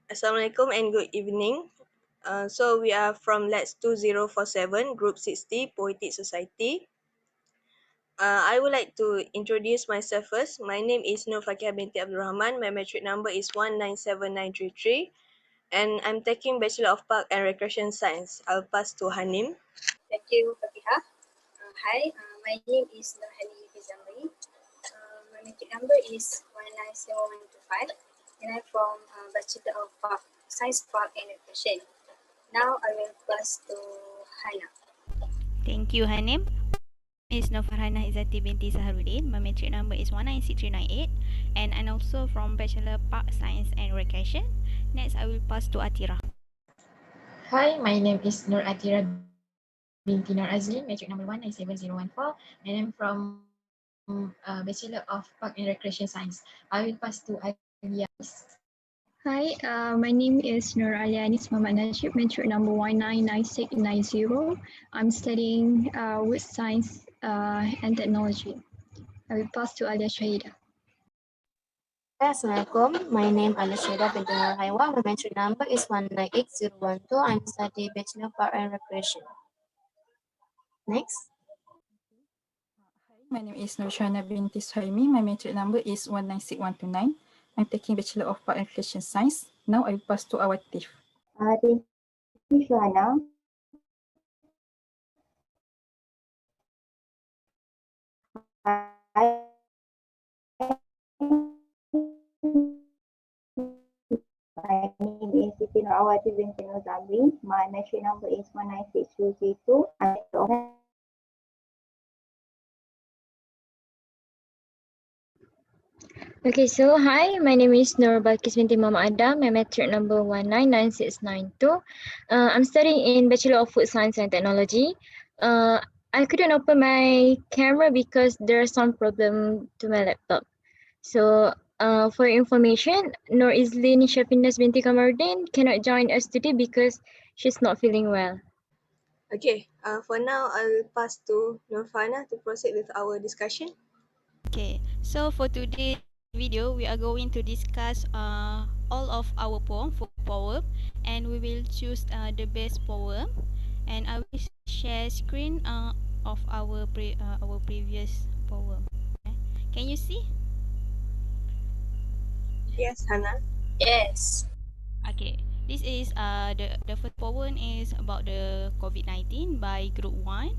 Assalamualaikum and good evening. So we are from LAX2047, Group 60, Poetic Society. I would like to introduce myself first. My name is Binti Rahaman. My metric number is 197933. And I'm taking Bachelor of Park and Recreation Science. I'll pass to Hanim. Thank you, Faqihah. Hi, my name is Nurhanim Bt Zamri. My metric number is 197125, and I'm from Bachelor of Park, Science Park and Education. Now I will pass to Hannah. Thank you, Hanim. Is Farhanah Izzati Binti Saharudin. My metric number is 196398, and I'm also from Bachelor Park Science and Recreation. Next, I will pass to Athirah. Hi, my name is Nur Athirah Binti Norhaiwa, metric number 197014, and I'm from Bachelor of Park and Recreation Science. I will pass to Alia. Hi, my name is Nur Mohamad Najib, metric number 199690. I'm studying with science and technology. I will pass to Alya Syahidah. Assalamualaikum. My name is Alya Syahidah Binti Norhaiwa. My metric number is 198012. I'm studying Bachelor Park and Recreation. Next. My name is Shuhana Binti Suhaimi. My metric number is 196129. I'm taking Bachelor of Park and Recreation Science. Now I will pass to Awatif. Thank you, Shuhana. My name is Siti Awatif Binti Zamri. My metric number is 196232. Okay, so hi, my name is Nur Balqis Binti Mohamad. My metric number 199692. I'm studying in Bachelor of Food Science and Technology. I couldn't open my camera because there's some problem to my laptop. So for information, Izlin Shafinaz binti Kamaruddin cannot join us today because she's not feeling well. Okay, for now, I'll pass to Farhanah to proceed with our discussion. Okay, so for today's video, we are going to discuss all of our poem, and we will choose the best poem. And I will share screen of our previous poem. Okay. Can you see? Yes, Hannah. Yes. Okay, this is the first poem is about the COVID-19 by Group 1,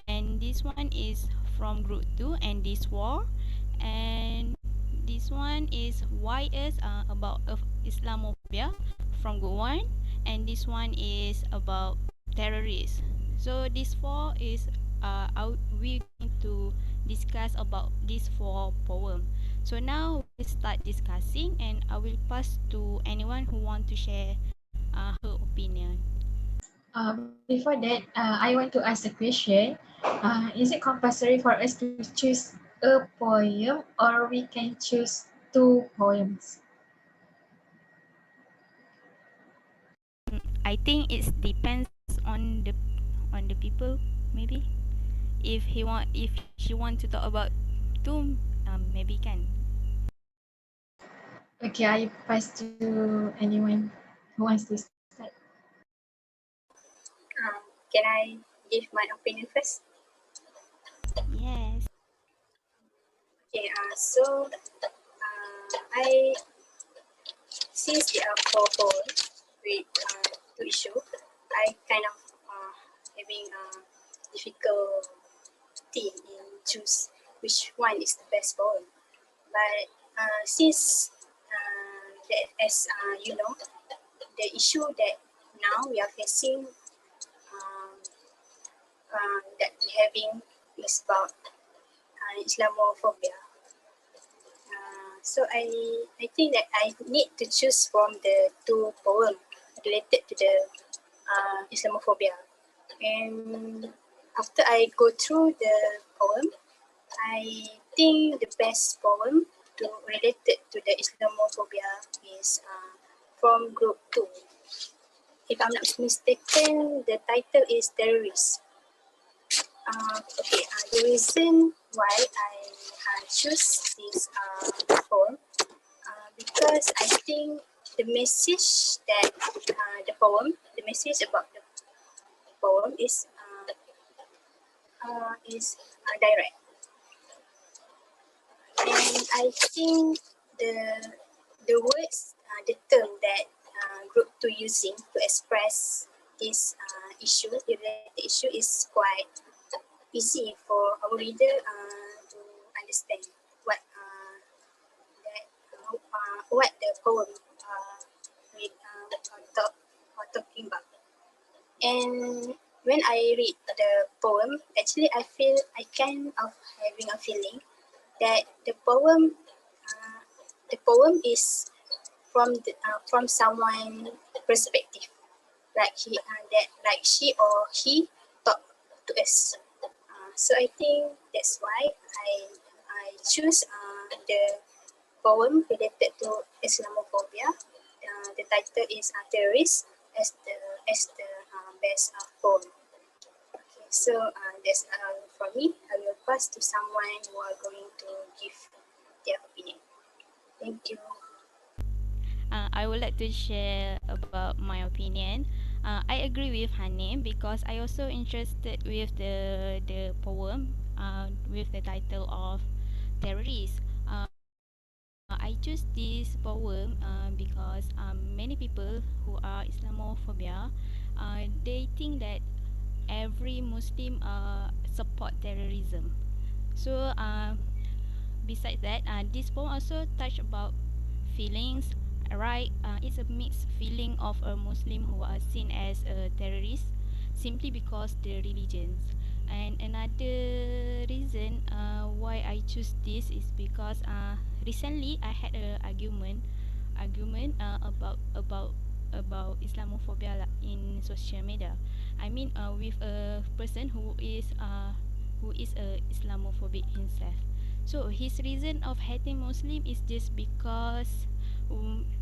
and this one is from Group 2, and this war, and this one is YS about Islamophobia from Group 1, and this one is about terrorists. So this four is we going to discuss about these four poems. So now we start discussing, and I will pass to anyone who want to share her opinion. Before that, I want to ask a question. Is it compulsory for us to choose a poem, or we can choose two poems? I think it depends on the people. Maybe if she want to talk about two, maybe can. Okay, I pass to anyone who wants to start. Can I give my opinion first? Yes. Okay. So I since there are four poems with two issues, I kind of having difficulty in choose which one is the best poem. But since that as you know, the issue that now we are facing that we having is about Islamophobia. So I think that I need to choose from the two poems related to the Islamophobia. And after I go through the poem, I think the best poem related to the Islamophobia is from Group 2. If I'm not mistaken, the title is Terrorist. Okay, the reason why I choose this poem because I think the message that the message about the poem is direct, and I think the words, the term that group 2 using to express this the related issue is quite easy for our reader to understand what the poem talking about. And when I read the poem, actually I feel I kind of having a feeling that the poem is from someone perspective, like she or he talk to us. So I think that's why I choose the poem related to Islamophobia. The title is Terrorist as the best poem. Okay, so that's for me. I will pass to someone who are going to give their opinion. Thank you. I would like to share about my opinion. I agree with Hanim because I also interested with the poem with the title of terrorist. I choose this poem because many people who are Islamophobia, they think that every Muslim support terrorism. So besides that, this poem also touch about feelings. Right, it's a mixed feeling of a Muslim who are seen as a terrorist simply because their religions. And another reason why I choose this is because recently I had a argument about Islamophobia in social media. I mean, with a person who is a Islamophobic himself. So his reason of hating Muslim is just because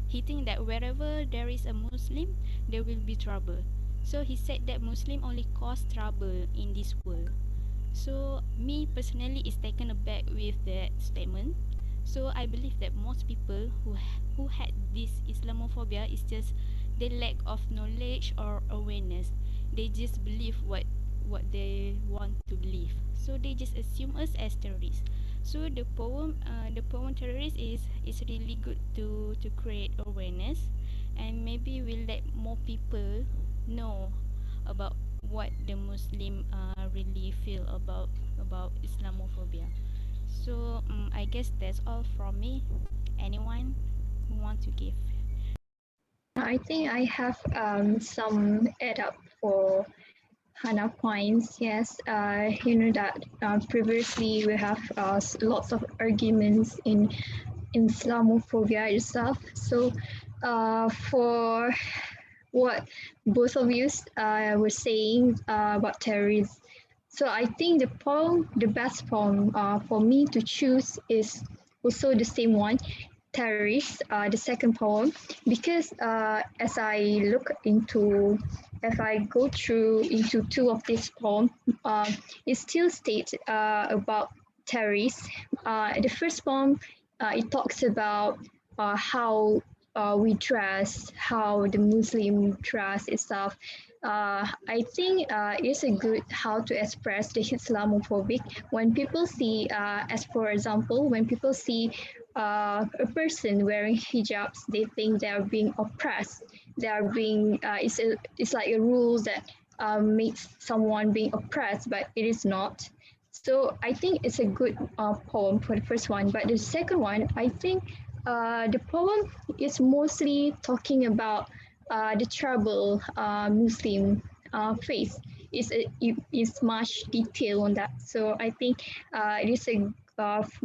he think that wherever there is a Muslim, there will be trouble. So he said that Muslim only cause trouble in this world. So me personally is taken aback with that statement. So I believe that most people who had this Islamophobia is just the lack of knowledge or awareness. They just believe what they want to believe. So they just assume us as terrorists. So the poem terrorist is really good to create awareness, and maybe will let more people know about what the Muslim really feel about Islamophobia. So I guess that's all from me. Anyone who want to give? I think I have some add up for Hannah points. Yes, you know that previously we have lots of arguments in Islamophobia itself. So for what both of you were saying about terrorists, so I think the best poem for me to choose is also the same one, terrorist, the second poem, because as I look into, if I go through into two of these poems, it still states about terrorists. The first poem, it talks about how we dress, how the Muslim dress itself. I think it's a good how to express the Islamophobic when people see, as for example, when people see a person wearing hijabs, they think they are being oppressed. They are being it's like a rule that makes someone being oppressed, but it is not. So I think it's a good poem for the first one. But the second one, I think the poem is mostly talking about the trouble Muslim face. It's much detail on that. So I think it is a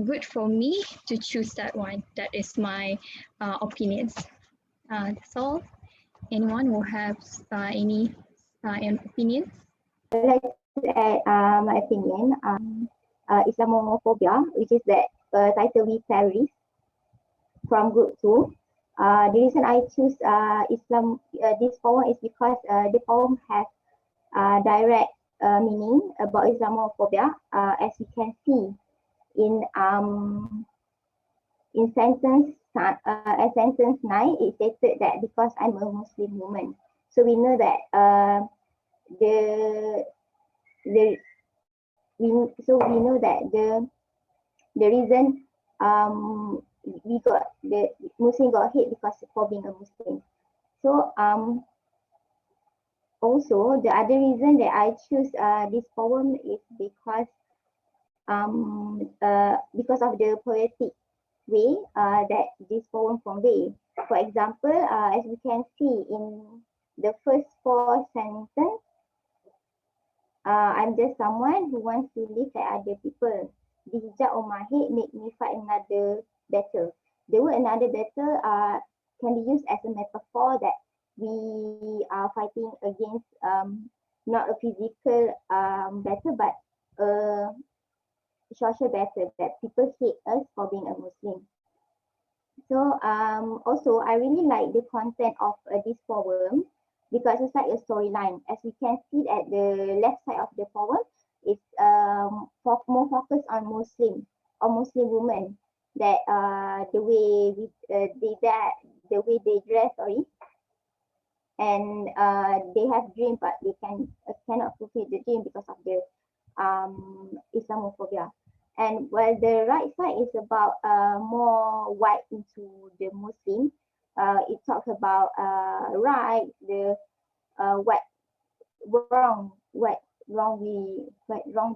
good for me to choose that one. That is my opinions. That's all. Anyone who has any opinions? I'd like to add my opinion. Islamophobia, which is that title with terrorist from group 2. The reason I choose this poem is because the poem has direct meaning about Islamophobia, as you can see in sentence sentence 9, it stated that because I'm a Muslim woman. So we know that the we know that the reason we got the Muslim got hate because for being a Muslim. So also the other reason that I choose this poem is because of the poetic way that this poem convey. For example, as we can see in the first 4 sentences, I'm just someone who wants to live like other people. The hijab on my head make me fight another battle. The word another battle can be used as a metaphor that we are fighting against not a physical battle but a social battle, that people hate us for being a Muslim. So also I really like the content of this poem because it's like a storyline. As we can see at the left side of the poem, it's more focused on Muslim or Muslim women, that the way the way they dress, and they have dream but they cannot fulfill the dream because of the Islamophobia. And while the right side is about more wide into the Muslim, it talks about right, the what wrong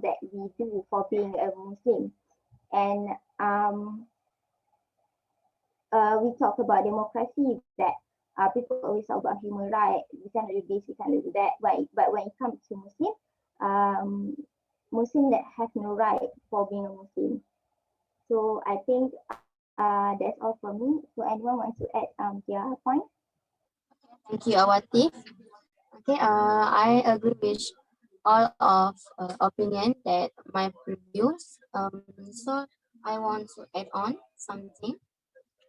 that we do for being a Muslim, and we talk about democracy, that people always talk about human rights. We cannot do this, we cannot do that. But when it comes to Muslim that have no right for being a Muslim. So I think that's all from me. So anyone wants to add their point? Thank you, Awatif. Okay, I agree with all of opinion that my previous. So I want to add on something.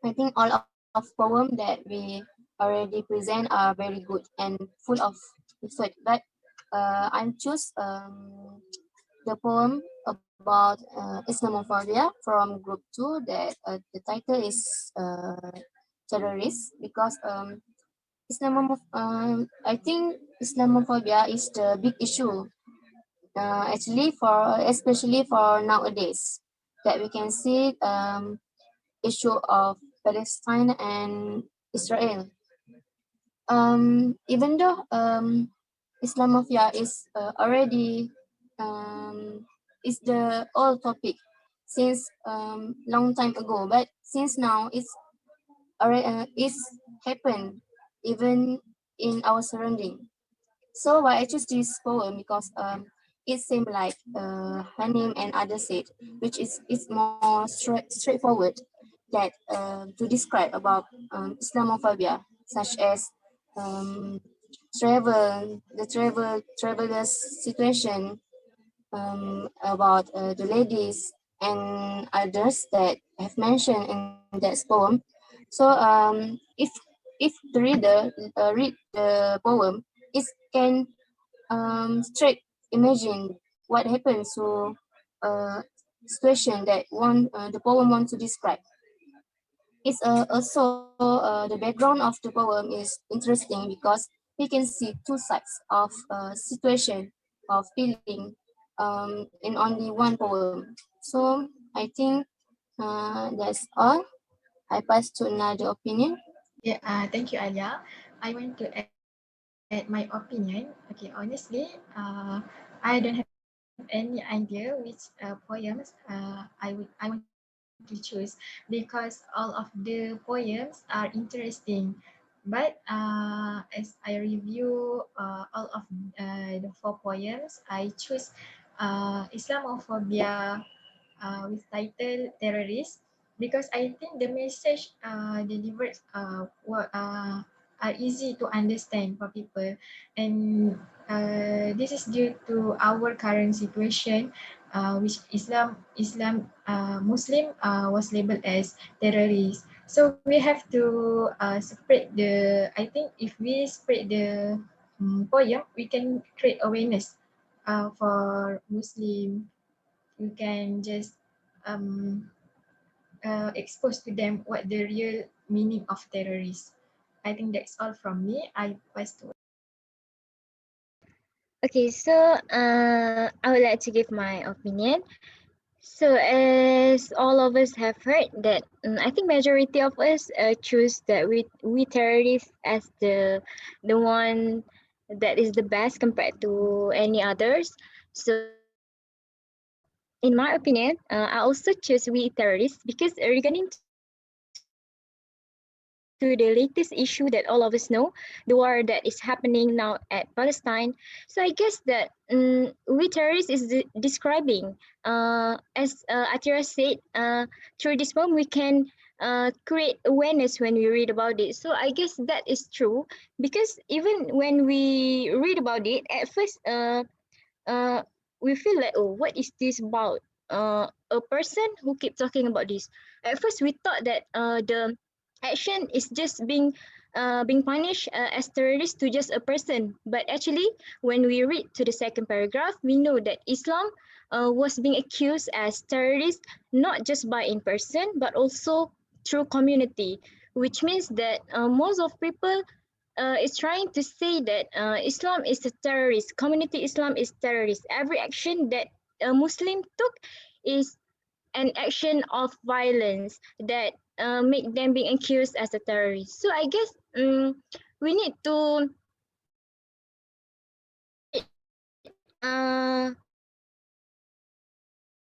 I think all of poem that we already present are very good and full of effort. But I choose the poem about Islamophobia from group 2, that the title is terrorist, because I think Islamophobia is the big issue actually, especially for nowadays, that we can see issue of Palestine and Israel. Even though Islamophobia is already is the old topic since long time ago, but since now it's already it's happened even in our surrounding. So why I choose this poem, because it seems like Hanim and others said, which is it's more straightforward, that to describe about Islamophobia, such as um, travelers situation, about the ladies and others that have mentioned in that poem. So if the reader read the poem, it can straight imagine what happens to situation that the poem wants to describe. It's also the background of the poem is interesting because we can see two sides of situation of feeling in only one poem. So I think that's all. I pass to another opinion. Yeah, thank you, Alia. I want to add my opinion. Okay, honestly, I don't have any idea which poems I want to choose, because all of the poems are interesting. But as I review all of the 4 poems, I choose Islamophobia with title terrorist, because I think the message delivered are easy to understand for people, and this is due to our current situation, which Muslim was labeled as terrorist. So we have to spread the. I think if we spread the poem, we can create awareness for Muslim. We can just um, expose to them what the real meaning of terrorist. I think that's all from me. I pass to. Okay, so I would like to give my opinion. So as all of us have heard that, I think majority of us choose that we terrorists as the one that is the best compared to any others. So in my opinion, I also choose we terrorists because regarding to the latest issue that all of us know, the war that is happening now at Palestine. So I guess that we terrorists is describing, as Athira said, through this poem we can create awareness when we read about it. So I guess that is true because even when we read about it, at first, uh, we feel like, oh, what is this about? A person who keep talking about this. At first, we thought that the action is just being punished as terrorist to just a person. But actually, when we read to the second paragraph, we know that Islam was being accused as terrorist not just by in person but also through community, which means that most of people is trying to say that Islam is a terrorist, community Islam is terrorist. Every action that a Muslim took is an action of violence that make them being accused as a terrorist. So I guess we need to create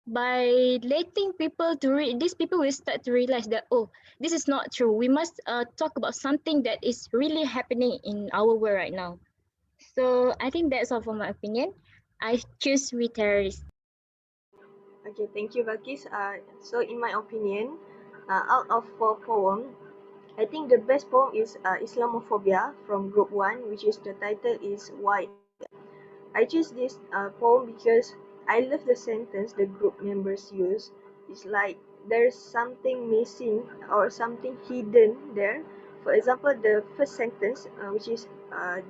by letting people to read. These people will start to realize that, oh, this is not true. We must talk about something that is really happening in our world right now. So I think that's all for my opinion. I choose we terrorists. Okay, thank you, Balqis. So in my opinion, out of 4 poems, I think the best poem is Islamophobia from Group 1, which is the title is Why. I choose this poem because I love the sentence the group members use. It's like there's something missing or something hidden there. For example, the first sentence, which is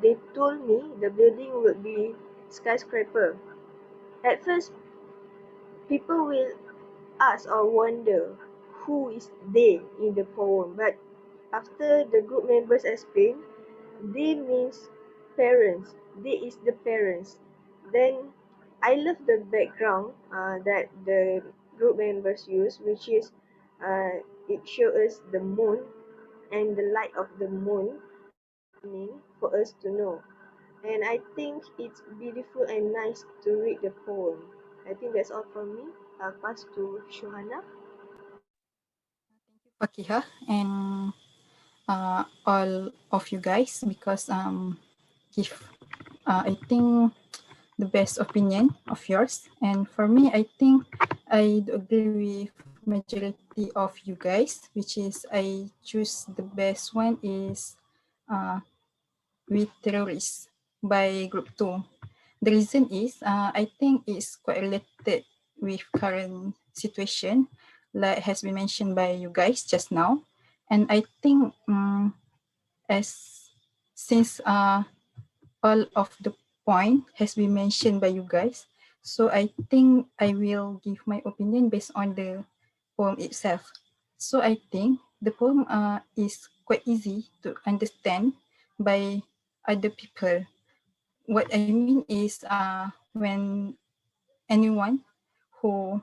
they told me the building would be skyscraper. At first, people will ask or wonder who is they in the poem, but after the group members explain, they means parents. They is the parents. Then I love the background that the group members use, which is it shows us the moon and the light of the moon for us to know. And I think it's beautiful and nice to read the poem. I think that's all from me. I'll pass to Shuhana. Faqihah and all of you guys because give I think the best opinion of yours. And for me, I think I do agree with majority of you guys, which is I choose the best one is uh, with terrorists by group 2. The reason is I think it's quite related with current situation, like has been mentioned by you guys just now. And I think as since all of the point has been mentioned by you guys, so I think I will give my opinion based on the poem itself. So I think the poem is quite easy to understand by other people. What I mean is when anyone who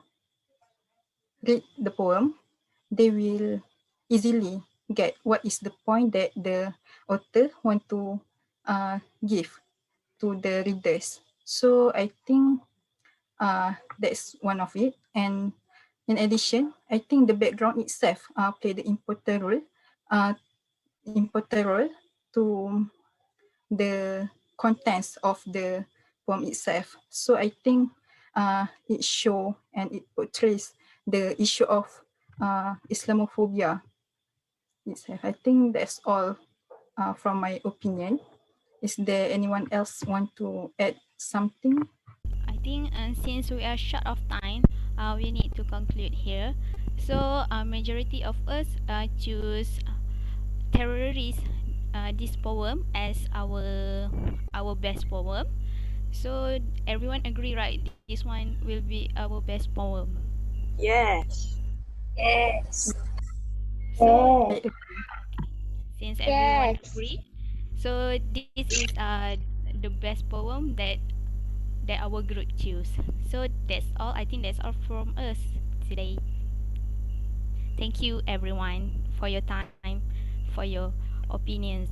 read the poem, they will easily get what is the point that the author want to give to the readers. So I think that's one of it. And in addition, I think the background itself played an important role to the contents of the poem itself. So I think it show and it portrays the issue of Islamophobia itself. I think that's all from my opinion. Is there anyone else want to add something? I think since we are short of time, we need to conclude here. So, majority of us choose terrorist this poem as our best poem. So everyone agree, right? This one will be our best poem. Yes. Yes. So I Yes. agree. since everyone Yes. agree, so this is the best poem that our group choose. So that's all. I think that's all from us today. Thank you everyone for your time, for your opinions.